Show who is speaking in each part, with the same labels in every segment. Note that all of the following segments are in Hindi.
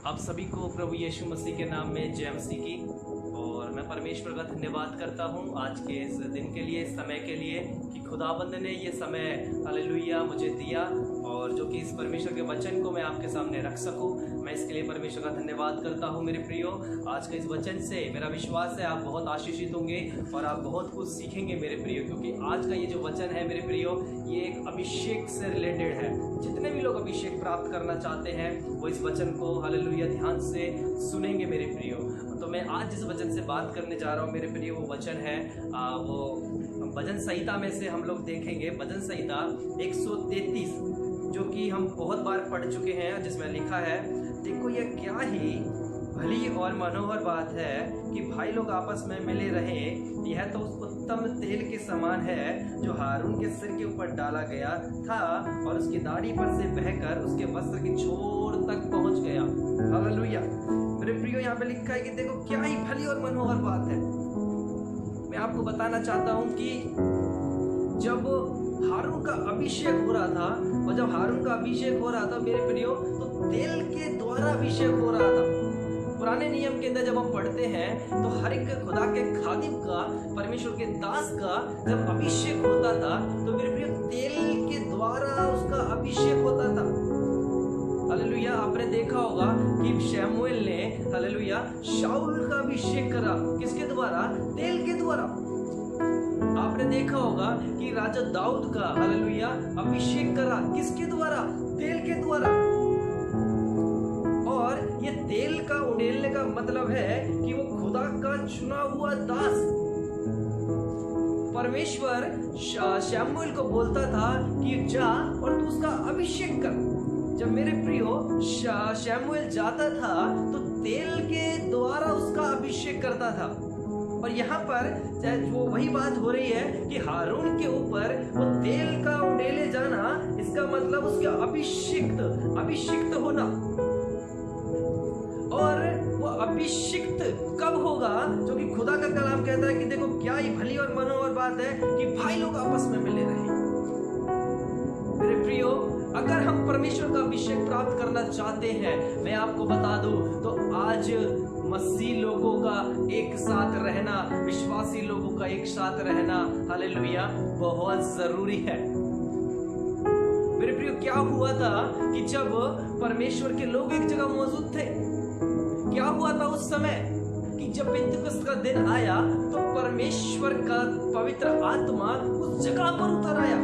Speaker 1: आप सभी को प्रभु यीशु मसीह के नाम में जय मसीह की। और मैं परमेश्वर का धन्यवाद करता हूँ आज के इस दिन के लिए, इस समय के लिए कि खुदाबंद ने ये समय हालेलुया मुझे दिया और जो कि इस परमेश्वर के वचन को मैं आपके सामने रख सकूँ। मैं इसके लिए परमेश्वर का धन्यवाद करता हूँ। मेरे प्रियो, आज के इस वचन से मेरा विश्वास है आप बहुत आशीषित होंगे और आप बहुत कुछ सीखेंगे मेरे प्रियो, क्योंकि आज का ये जो वचन है मेरे प्रियो, ये एक अभिषेक से रिलेटेड है। जितने भी लोग अभिषेक प्राप्त करना चाहते हैं वो इस वचन को हालेलुया ध्यान से सुनेंगे मेरे प्रियो। तो मैं आज जिस वचन से बात करने जा रहा हूँ मेरे प्रियो, वो वचन है वो भजन संहिता में से हम लोग देखेंगे। भजन संहिता 133 जो कि हम बहुत बार पढ़ चुके हैं, जिसमें लिखा है, देखो यह क्या ही भली और मनोहर बात है कि भाई लोग आपस में मिले रहें। यह तो उस उत्तम तेल के समान है जो हारून के सिर के ऊपर डाला गया था और उसकी दाढ़ी पर से बहकर उसके वस्त्र की छोर तक पहुंच गया। हालेलुया। मेरे प्रियो, यहाँ पे लिखा है कि देखो क्या ही भली और मनोहर बात है। मैं आपको बताना चाहता हूँ कि जब हारून का अभिषेक हो रहा था, और जब हारून का अभिषेक हो रहा था मेरे प्रियो, तो तेल के द्वारा अभिषेक हो रहा था। पुराने नियम के अंदर जब हम पढ़ते हैं तो हर एक खुदा के खादिम का, परमेश्वर के दास का जब अभिषेक होता था तो मेरे प्रियो तेल के द्वारा उसका अभिषेक होता था। हालेलुया। आपने देखा होगा कि शमूएल ने हालेलुया शाऊल का अभिषेक करा, किसके द्वारा? तेल के द्वारा। आपने देखा होगा कि राजा दाऊद का हालेलुया अभिषेक करा, किसके द्वारा? तेल के द्वारा। और ये तेल का उंडेलने का मतलब है कि वो खुदा का चुना हुआ दास। परमेश्वर शमूएल को बोलता था कि जा और तू उसका अभिषेक कर। जब मेरे प्रियो शमूएल जाता था तो तेल के द्वारा उसका अभिषेक करता था। और यहाँ पर वो वही बात हो रही है कि हारून के ऊपर वो तेल का उंडेले जाना, इसका मतलब उसका अभिषिक्त होना। और वो अभिषिक्त कब होगा? जो कि खुदा का कलाम कहता है कि देखो क्या ही भली और मनोहर बात है कि भाई लोग आपस में मिले रहे। मेरे प्रियो, अगर हम परमेश्वर का अभिषेक प्राप्त करना चाहते हैं, मैं आपको बता दूं तो आज मसीह लोगों का एक साथ रहना, विश्वासी लोगों का एक साथ रहना हालेलुया बहुत जरूरी है। मेरे प्रियो, क्या हुआ था कि जब परमेश्वर के लोग एक जगह मौजूद थे, क्या हुआ था उस समय कि जब पेंतिकुस्त का दिन आया तो परमेश्वर का पवित्र आत्मा उस जगह पर उतर आया।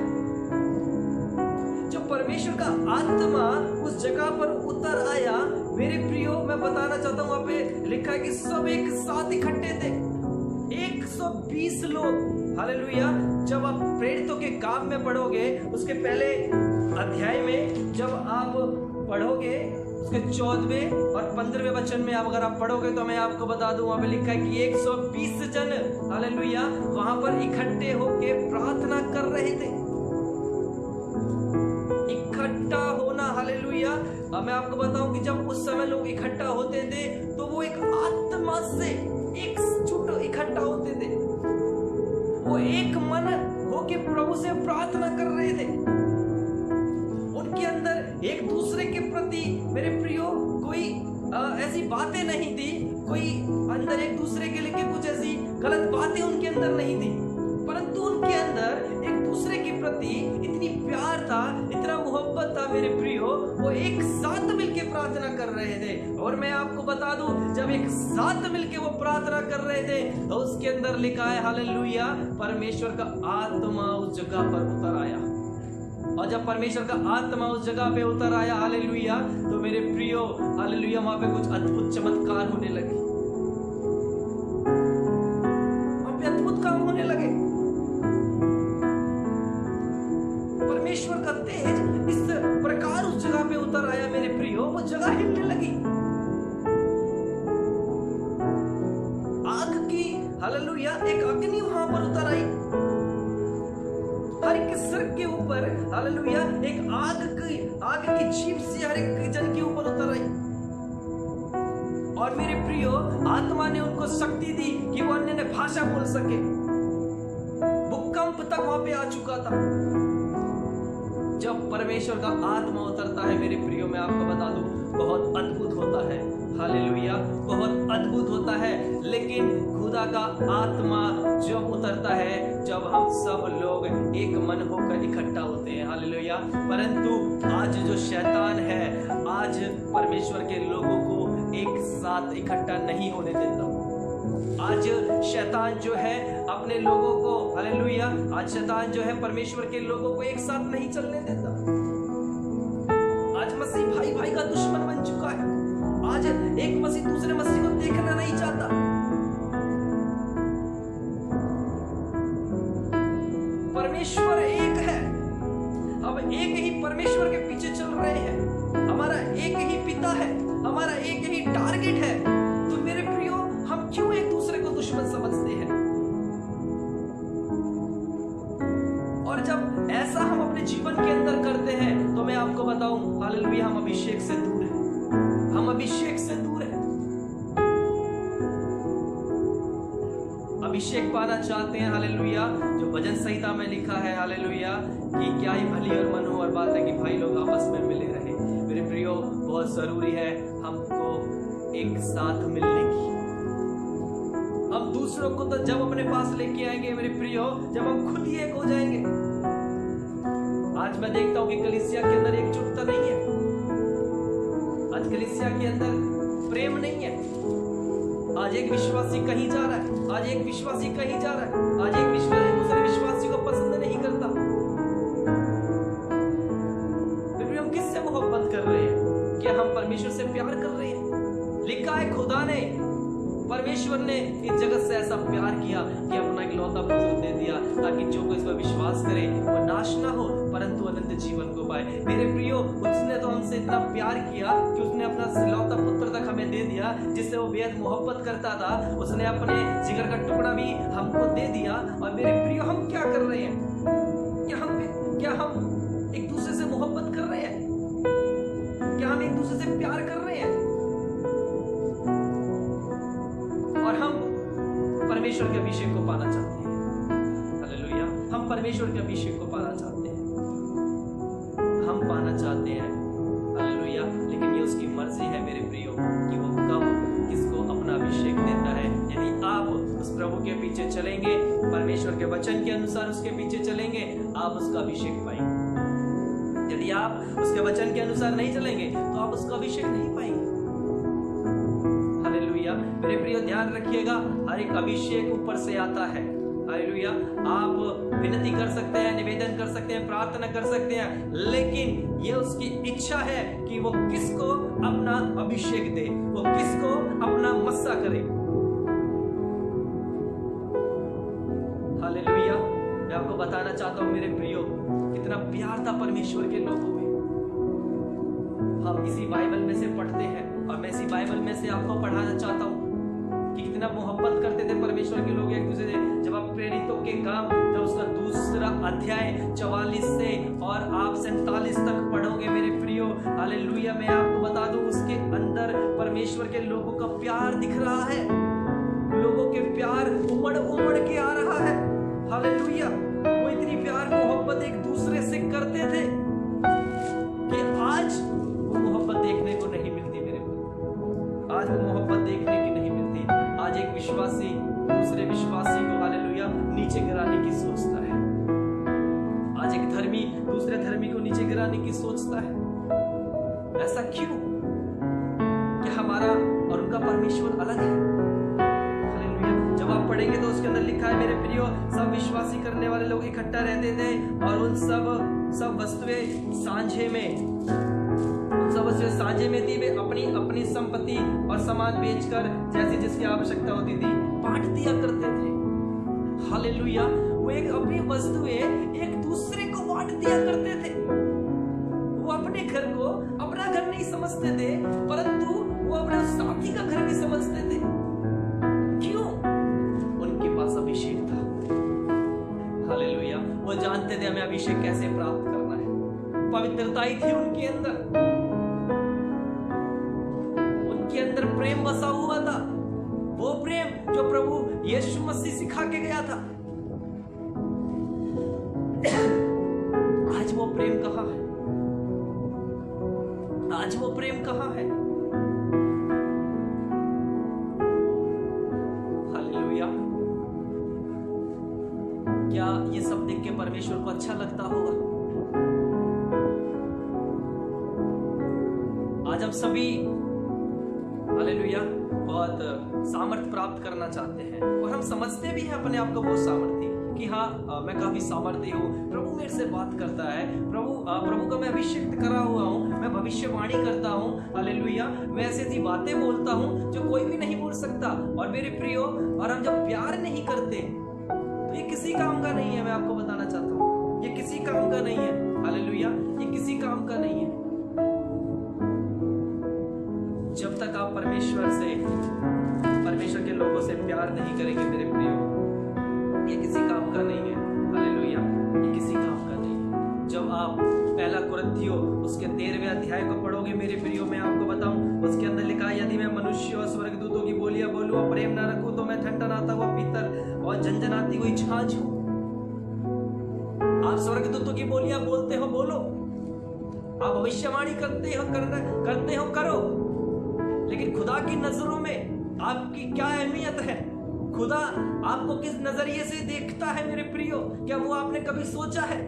Speaker 1: जब परमेश्वर का आत्मा उस जगह पर उतर आया मेरे प्रियो, मैं बताना चाहता हूं, वहां पे लिखा है कि सब एक साथ इकट्ठे थे, 120 लोग। हालेलुया। जब आप प्रेरितों के काम में पढ़ोगे, उसके पहले अध्याय में जब आप पढ़ोगे, उसके 14वें और 15वें वचन में अगर आप पढ़ोगे तो मैं आपको बता दूं, वहां पे लिखा है कि 120 जन हालेलुया वहां पर इकट्ठे होके प्रार्थना कर रहे थे। इकट्ठा होना, हालेलुया। अब मैं आपको बताऊं कि जब उस समय लोग इकट्ठा होते थे तो वो एक आत्मा से एकजुट इकट्ठा होते थे। वो एक मन होके प्रभु से प्रार्थना कर रहे थे। उनके अंदर एक दूसरे के प्रति मेरे प्रियो कोई ऐसी बातें नहीं थी, कोई अंदर एक दूसरे के लिए कुछ ऐसी गलत बातें उनके अंदर नहीं थी, परंतु उनके अंदर एक दूसरे के प्रति इतनी प्यार था, इतना मोहब्बत था मेरे प्रियो, वो एक साथ मिलके प्रार्थना कर रहे थे। और मैं आपको बता दूं, जब एक साथ मिलके वो प्रार्थना कर रहे थे तो उसके अंदर लिखा है हालेलुया परमेश्वर का आत्मा उस जगह पर उतर आया। और जब परमेश्वर का आत्मा उस जगह पे उतर आया हालेलुया, तो मेरे प्रियो हालेलुया वहां पे कुछ अद्भुत चमत्कार होने लगे, वहां पे अद्भुत काम होने लगे। परमेश्वर का तेज इस प्रकार उस जगह पे उतर आया मेरे प्रियो, वो जगह हिलने लगी। आग की हालेलुया एक अग्नि वहां पर उतर आई, हर एक सिर के ऊपर हालेलुया एक आग की जीभ से हर एक जन के ऊपर उतर आई। और मेरे प्रियो, आत्मा ने उनको शक्ति दी कि वो अन्य भाषा बोल सके। भूकंप तक वहां पे आ चुका था। जब परमेश्वर का आत्मा उतरता है मेरे प्रियो, मैं आपको बता दूं बहुत अद्भुत होता है। बहुत अद्भुत होता है। लेकिन खुदा का आत्मा जब उतरता है, जब हम सब लोग एक मन होकर इकट्ठा होते हैं। हालेलुया। परंतु आज जो शैतान है, आज परमेश्वर के लोगों को एक साथ इकट्ठा नहीं होने देता। आज शैतान जो है अपने लोगों को, हालेलुया, आज शैतान जो है परमेश्वर के लोगों को एक साथ नहीं चलने देता। आज मसीह भाई भाई का दुश्मन बन चुका है। आज एक मसीह दूसरे मसीह को देखना नहीं चाहता। परमेश्वर एक है, हम एक ही परमेश्वर के पीछे चल रहे हैं। हमारा एक ही पिता है, हमारा एक ही टारगेट है। तो मेरे प्रियो, हम क्यों एक दूसरे को दुश्मन समझते हैं? और जब ऐसा हम अपने जीवन के अंदर करते हैं, तो मैं आपको बताऊं, हालेलुया, हम अभिषेक से दूर हैं। हम अभिषेक से दूर हैं। अभिषेक पाना चाहते हैं, हालेलुया, जो भजन संहिता में लिखा है, हालेलुया, कि क्या ही भली और मनोहर बात है कि भाई लोग आपस में मिले रहे। मेरे प्रियो, बहुत जरूरी है हमको एक साथ मिलने की। हम दूसरों को तो जब अपने पास लेके आएंगे मेरे प्रियो, जब हम खुद ही एक हो जाएंगे। आज मैं देखता हूं कि कलीसिया के अंदर एकजुटता नहीं है। आज कलीसिया के अंदर प्रेम नहीं है। आज एक विश्वासी कहीं जा रहा है, आज एक विश्वासी कहीं जा रहा है, आज एक विश्वासी दूसरे विश्वासी को पसंद नहीं करता। फिर हम किससे मोहब्बत कर रहे हैं? क्या हम परमेश्वर से प्यार कर रहे हैं? लिखा है, खुदा ने, परमेश्वर ने इस जगत से ऐसा प्यार किया कि अपना इकलौता पुत्र दे दिया, ताकि जो कोई इस पर विश्वास करे वो नाश ना हो परंतु अनंत जीवन को पाए। मेरे प्रियो, उसने तो हमसे इतना प्यार किया कि उसने अपना इकलौता पुत्र तक हमें दे दिया, जिससे वो बेहद मोहब्बत करता था। उसने अपने जिगर का टुकड़ा भी हमको दे दिया। और मेरे प्रियो, हम क्या कर रहे हैं? क्या हम एक दूसरे से मोहब्बत कर रहे हैं? क्या हम एक दूसरे से प्यार कर रहे हैं? और हम परमेश्वर के अभिषेक को पाना चाहते हैं। हालेलुया, हम परमेश्वर के अभिषेक को पाना चाहते हैं। हम पाना चाहते हैं, हालेलुया, लेकिन ये उसकी मर्जी है मेरे प्रियो कि वो कब किसको अपना अभिषेक देता है। यदि आप उस प्रभु के पीछे चलेंगे, परमेश्वर के वचन के अनुसार उसके पीछे चलेंगे, आप उसका अभिषेक पाएंगे। यदि आप उसके वचन के अनुसार नहीं चलेंगे, तो आप उसका अभिषेक नहीं पाएंगे। मेरे प्रियो, ध्यान रखिएगा, हर एक अभिषेक ऊपर से आता है। हालेलुया, आप विनती कर सकते हैं, निवेदन कर सकते हैं, प्रार्थना कर सकते हैं, लेकिन ये उसकी इच्छा है कि वो किसको अपना अभिषेक दे, वो किसको अपना मस्सा करे। हालेलुया, मैं आपको बताना चाहता हूं मेरे प्रियो, कितना प्यार था परमेश्वर के लोगों में। हम इसी बाइबल में से पढ़ते हैं, और मैं इसी बाइबल में से आपको पढ़ाना चाहता हूँ कि कितना मोहब्बत करते थे परमेश्वर के लोग एक दूसरे से। जब आप प्रेरितों के काम, जब उसका दूसरा अध्याय 44 से और आप 47 तक पढ़ोगे मेरे प्रियो, हालेलुया, मैं आपको बता दूं, उसके अंदर परमेश्वर के लोगों का प्यार दिख रहा है। लोगों के प्यार उमड़ उमड़ के आ रहा है। हालेलुया, वो इतनी प्यार मोहब्बत एक दूसरे से करते थे कि आज वो मोहब्बत देखने को नहीं मिलती मेरे को। आज वो मोहब्बत देखने की नहीं मिलती। आज एक विश्वासी दूसरे विश्वासी को, हालेलुया, नीचे गिराने की सोचता है। आज एक धर्मी दूसरे धर्मी को नीचे गिराने की सोचता है। ऐसा क्यों? कि हमारा और उनका परमेश्वर अलग है। हालेलुया, जब आप पढ़ेंगे तो उसके अंदर लिखा है मेरे प्रियो, सब विश्वासी करने वाले लोग इकट्ठा रहते थे और उन सब वस्तुएं सांझे में थी। वे अपनी अपनी संपत्ति और सामान बेचकर जैसी जिसकी आवश्यकता होती थी बांट दिया करते थे। हालेलुया, वो एक अपनी वस्तुएं एक दूसरे को बांट दिया करते थे। वो अपने घर को अपना घर नहीं समझते थे, परंतु वो अपने साथी का घर भी समझते थे। क्यों? उनके पास अभिषेक था। हालेलुया, वो जानते थे हमें अभिषेक कैसे प्राप्त करना है। पवित्रता ही थी उनके अंदर। उनके अंदर प्रेम बसा हुआ था, वो प्रेम जो प्रभु यीशु मसीह सिखा के गया था। आज वो प्रेम कहां है? आज वो प्रेम कहां है? परमेश्वर को अच्छा लगता होगा। आज हम सभी हालेलुया बहुत सामर्थ प्राप्त करना चाहते हैं और हम समझते भी हैं अपने आप को बहुत सामर्थी कि हाँ मैं काफी सामर्थी हूँ, प्रभु मेरे से बात करता है, प्रभु का मैं अभिषेक करा हुआ हूँ, मैं भविष्यवाणी करता हूँ, हालेलुया मैं ऐसी ऐसी बातें बोलता हूँ जो कोई भी नहीं बोल सकता। और मेरे प्रियो, और हम जब प्यार नहीं करते तो ये किसी काम का नहीं है। मैं आपको बताना चाहता हूँ ये किसी काम का नहीं है, हालेलुया ये किसी काम का नहीं है। जब तक आप परमेश्वर के लोगों से प्यार नहीं करेंगे मेरे प्रियो, ये किसी काम का नहीं है, हालेलुया ये किसी काम का नहीं है। जब आप पहला कुरिन्थियों उसके 13वें अध्याय को पढ़ोगे मेरे प्रियो, मैं आपको बताऊं उसके अंदर लिखा है, यदि मैं मनुष्य और स्वर्गदूतों की बोलियां बोलूं और प्रेम ना रखूं तो मैं ठनठनाता हुआ पीतल और झनझनाती हुई छाछ हूं। आप स्वर्गदूतों की बोलियां बोलते हो, बोलो। आप भविष्यवाणी करते हो, करो। लेकिन खुदा की नजरों में आपकी क्या अहमियत है? खुदा आपको किस नजरिए से देखता है मेरे प्रियो? क्या वो आपने कभी सोचा है?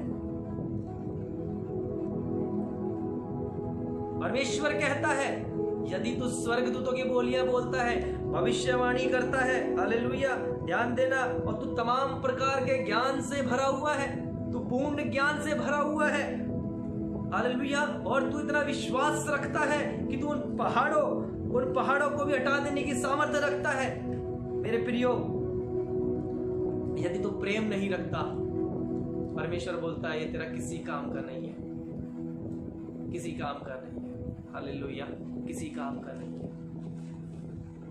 Speaker 1: परमेश्वर कहता है, यदि तू स्वर्गदूतों की बोलियां बोलता है, भविष्यवाणी करता है, हालेलुया ध्यान देना, और तू तमाम प्रकार के ज्ञान से भरा हुआ है, तू पूर्ण ज्ञान से भरा हुआ है, हालेलुया, और तू इतना विश्वास रखता है कि तू उन पहाड़ों को भी हटा देने की सामर्थ्य रखता है मेरे प्रियो। यदि तू प्रेम नहीं रखता, परमेश्वर बोलता है ये तेरा किसी काम का नहीं है, किसी काम का नहीं है, हालेलुया किसी काम का नहीं है।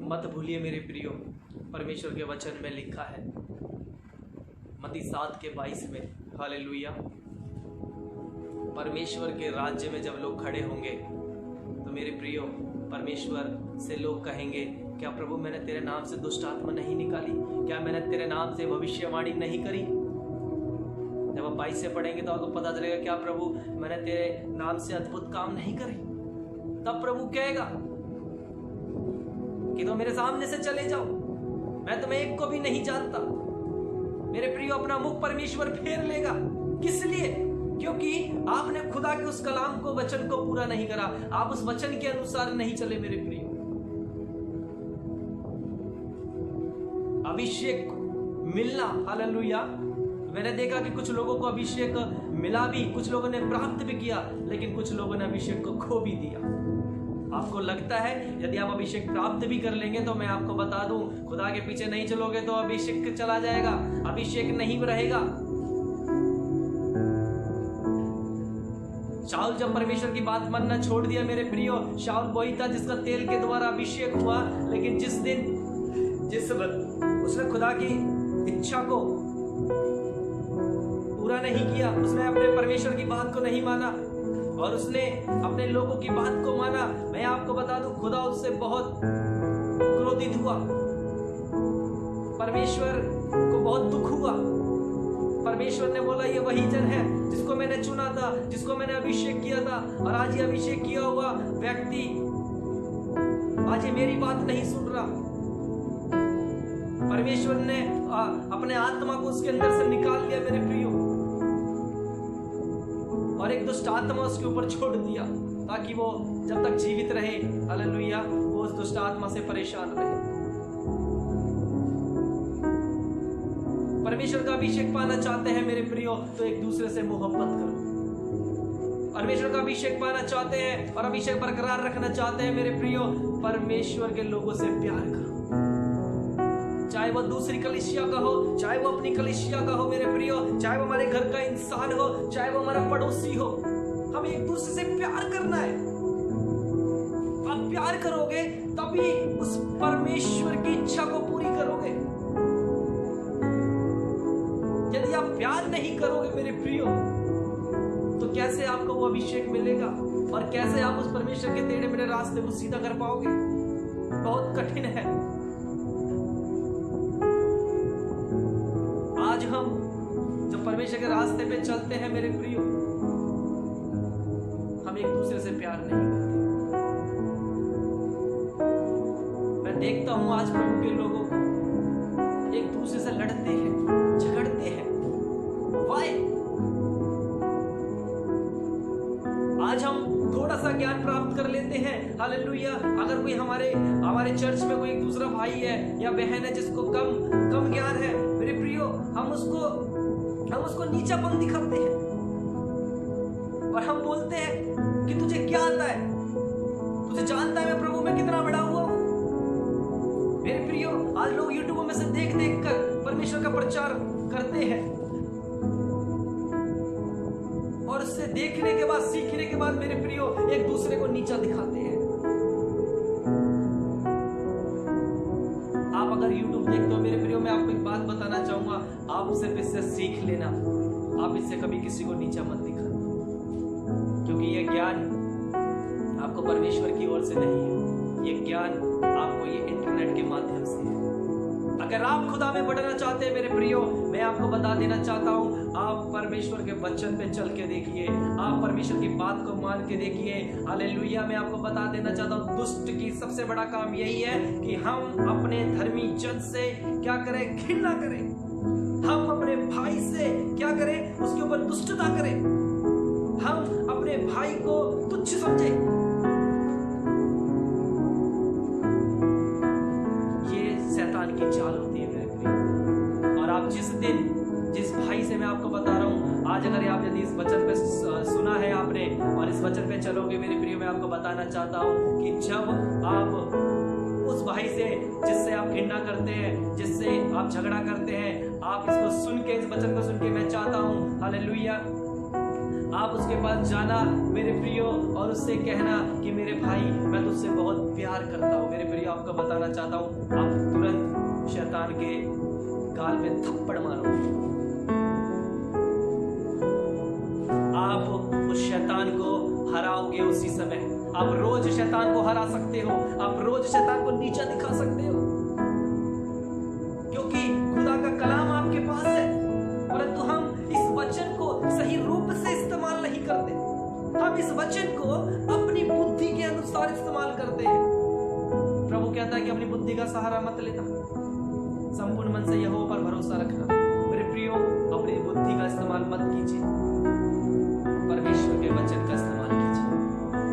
Speaker 1: मत भूलिए मेरे प्रियो, परमेश्वर के वचन में लिखा है मत्ती 7:22 में, हालेलुया परमेश्वर के राज्य में जब लोग खड़े होंगे तो मेरे प्रियो परमेश्वर से लोग कहेंगे, क्या प्रभु मैंने तेरे नाम से दुष्ट आत्मा नहीं निकाली? क्या मैंने तेरे नाम से भविष्यवाणी नहीं करी? जब आप 22 से पढ़ेंगे तो आपको पता चलेगा, क्या प्रभु मैंने तेरे नाम से अद्भुत काम नहीं करे? तब प्रभु कहेगा कि तुम मेरे सामने से चले जाओ, मैं तुम्हें एक को भी नहीं जानता। मेरे प्रियो अपना मुख परमेश्वर फेर लेगा। किस लिए? क्योंकि आपने खुदा के उस कलाम को, वचन को पूरा नहीं करा, आप उस वचन के अनुसार नहीं चले मेरे प्रिय। अभिषेक मिलना, हालेलुया मैंने देखा कि कुछ लोगों को अभिषेक मिला भी, कुछ लोगों ने प्राप्त भी किया, लेकिन कुछ लोगों ने अभिषेक को खो भी दिया। आपको लगता है यदि आप अभिषेक प्राप्त भी कर लेंगे, तो मैं आपको बता दूं, खुदा के पीछे नहीं चलोगे तो अभिषेक चला जाएगा, अभिषेक नहीं रहेगा। शाऊल जब परमेश्वर की बात मानना छोड़ दिया मेरे प्रियो, शाऊल वही था जिसका तेल के द्वारा अभिषेक हुआ, लेकिन जिस उसने खुदा की इच्छा को पूरा नहीं किया, उसने अपने परमेश्वर की बात को नहीं माना और उसने अपने लोगों की बात को माना, मैं आपको बता दूं खुदा उससे बहुत क्रोधित हुआ, परमेश्वर को बहुत दुख हुआ। परमेश्वर ने बोला ये वही जन है जिसको मैंने चुना था, जिसको मैंने अभिषेक किया था, और आज ये अभिषेक किया हुआ व्यक्ति आज ये मेरी बात नहीं सुन रहा। परमेश्वर ने अपने आत्मा को उसके अंदर से निकाल लिया मेरे प्रियो, और एक दुष्ट आत्मा उसके ऊपर छोड़ दिया, ताकि वो जब तक जीवित रहे, हालेलुया वो उस दुष्ट आत्मा से परेशान रहे। परमेश्वर का अभिषेक पाना चाहते हैं मेरे प्रियो, तो एक दूसरे से मोहब्बत करो। परमेश्वर का अभिषेक पाना चाहते हैं और अभिषेक बरकरार रखना चाहते हैं मेरे प्रियो, परमेश्वर के लोगों से प्यार करो। चाहे वो दूसरी कलीसिया का हो, चाहे वो अपनी कलीसिया का हो मेरे प्रियो, चाहे वो हमारे घर का इंसान हो, चाहे वो हमारा पड़ोसी हो, हमें एक दूसरे से प्यार करना है। आप प्यार करोगे तभी उस परमेश्वर की इच्छा को पूरी करोगे। यदि आप प्यार नहीं करोगे मेरे प्रियो, तो कैसे आपको वो अभिषेक मिलेगा और कैसे आप उस परमेश्वर के टेढ़े मेढ़े रास्ते को सीधा कर पाओगे? बहुत कठिन है। आज हम जब परमेश्वर के रास्ते पे चलते हैं मेरे प्रियो, हम एक दूसरे से प्यार नहीं करते। मैं देखता हूं आज प्रभु के लोगों को एक दूसरे से लड़ते हैं, झगड़ते हैं। वाई? सा ज्ञान प्राप्त कर लेते हैं। हालेलुया। अगर कोई हमारे चर्च में कोई दूसरा भाई है या बहन है जिसको कम ज्ञान है, मेरे प्रियो, हम उसको नीचापन दिखाते हैं और हम बोलते हैं कि तुझे क्या आता है, तुझे जानता है मैं प्रभु में कितना बड़ा हुआ हूं। मेरे प्रियो, आज लोग यूट्यूब में से देख कर परमेश्वर का प्रचार करते हैं और उससे देखने के बाद, सीखने के बाद मेरे प्रियो एक दूसरे को नीचा दिखाते हैं। आप अगर यूट्यूब देखते हो मेरे प्रियो, मैं आपको एक बात बताना चाहूंगा, आप सिर्फ इससे सीख लेना, आप इससे कभी किसी को नीचा मत दिखाना, क्योंकि यह ज्ञान आपको परमेश्वर की ओर से नहीं है, यह ज्ञान आपको ये इंटरनेट के माध्यम से है। अगर आप खुदा में बढ़ना चाहते हैं मेरे प्रियो, मैं आपको बता देना चाहता हूं, आप परमेश्वर के वचन पे चल के देखिए, आप परमेश्वर की बात को मान के देखिए। हालेलुया। मैं आपको बता देना चाहता हूं, दुष्ट की सबसे बड़ा काम यही है कि हम अपने धर्मी जन से क्या करें, घृणा करें। हम अपने भाई से क्या करें, उसके ऊपर दुष्टता करें, हम अपने भाई को तुच्छ समझें। की चाल होती है मेरे प्रिय। और आप जिस भाई से मैं आपको बता रहा हूं, आज अगर आप यदि इस वचन पे सुना है आपने और इस वचन पे चलोगे मेरे प्रिय, मैं आपको बताना चाहता हूं कि जब आप उस भाई से जिससे आप घृणा करते हैं, जिससे आप झगड़ा करते हैं, आप इसको सुन के, इस वचन को सुन के, मैं चाहता हूं हालेलुया, आप उसके पास जाना मेरे प्रियो और उससे कहना कि मेरे भाई, मैं तुझसे बहुत प्यार करता हूं। मेरे प्रियो, आपको बताना चाहता हूं, आप तुरंत शैतान के गाल पे थप्पड़ मारो। आप उस शैतान को हराओगे उसी समय। आप रोज शैतान को हरा सकते हो, आप रोज शैतान को नीचा दिखा सकते हो, क्योंकि खुदा का कलाम आपके पास है, परंतु हम इस वचन को सही रूप से इस्तेमाल नहीं करते। हम इस वचन को अपनी बुद्धि के अनुसार इस्तेमाल करते हैं। प्रभु कहता है कि अपनी बुद्धि का सहारा मत लेना, संपूर्ण मन से यहोवा पर भरोसा रखना। मेरे प्रियो, अपनी बुद्धि का इस्तेमाल मत कीजिए, परमेश्वर के वचन का इस्तेमाल कीजिए,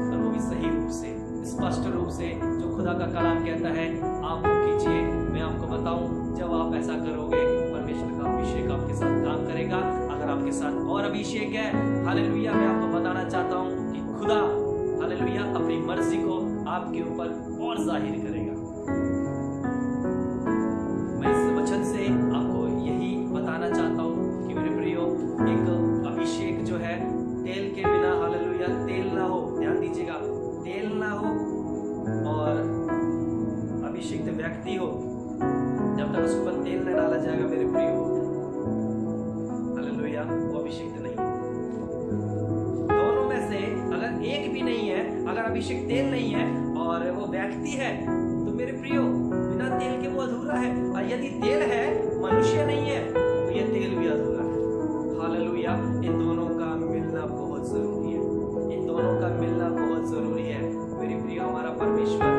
Speaker 1: और वो भी सही रूप से, स्पष्ट रूप से, जो खुदा का कलाम कहता है आप वो कीजिए। मैं आपको बताऊं, जब आप ऐसा करोगे, परमेश्वर का अभिषेक आपके साथ काम करेगा। अगर आपके साथ और अभिषेक है, हालेलुया, मैं आपको बताना चाहता हूं कि खुदा हालेलुया अपनी मर्जी को आपके ऊपर और जाहिर करेगा। मैं इस वचन से आपको यही बताना चाहता हूं कि मेरे प्रियो, एक अभिषेक जो है तेल के बिना, हालेलुया, तेल ना हो, ध्यान दीजिएगा, तेल ना हो और अभिषेक व्यक्ति हो, जब तक उसके ऊपर तेल न डाला जाएगा मेरे प्रियो, हालेलुया, वो अभिषेक नहीं। दोनों में से अगर एक भी नहीं है, अगर अभिषेक तेल नहीं है और वो व्यक्ति है, तो मेरे प्रियो बिना तेल के वो अधूरा है। और यदि तेल है, मनुष्य नहीं है, तो ये तेल भी अधूरा है। हालेलुया। इन दोनों का मिलना बहुत जरूरी है, इन दोनों का मिलना बहुत जरूरी है मेरे प्रियो। हमारा परमेश्वर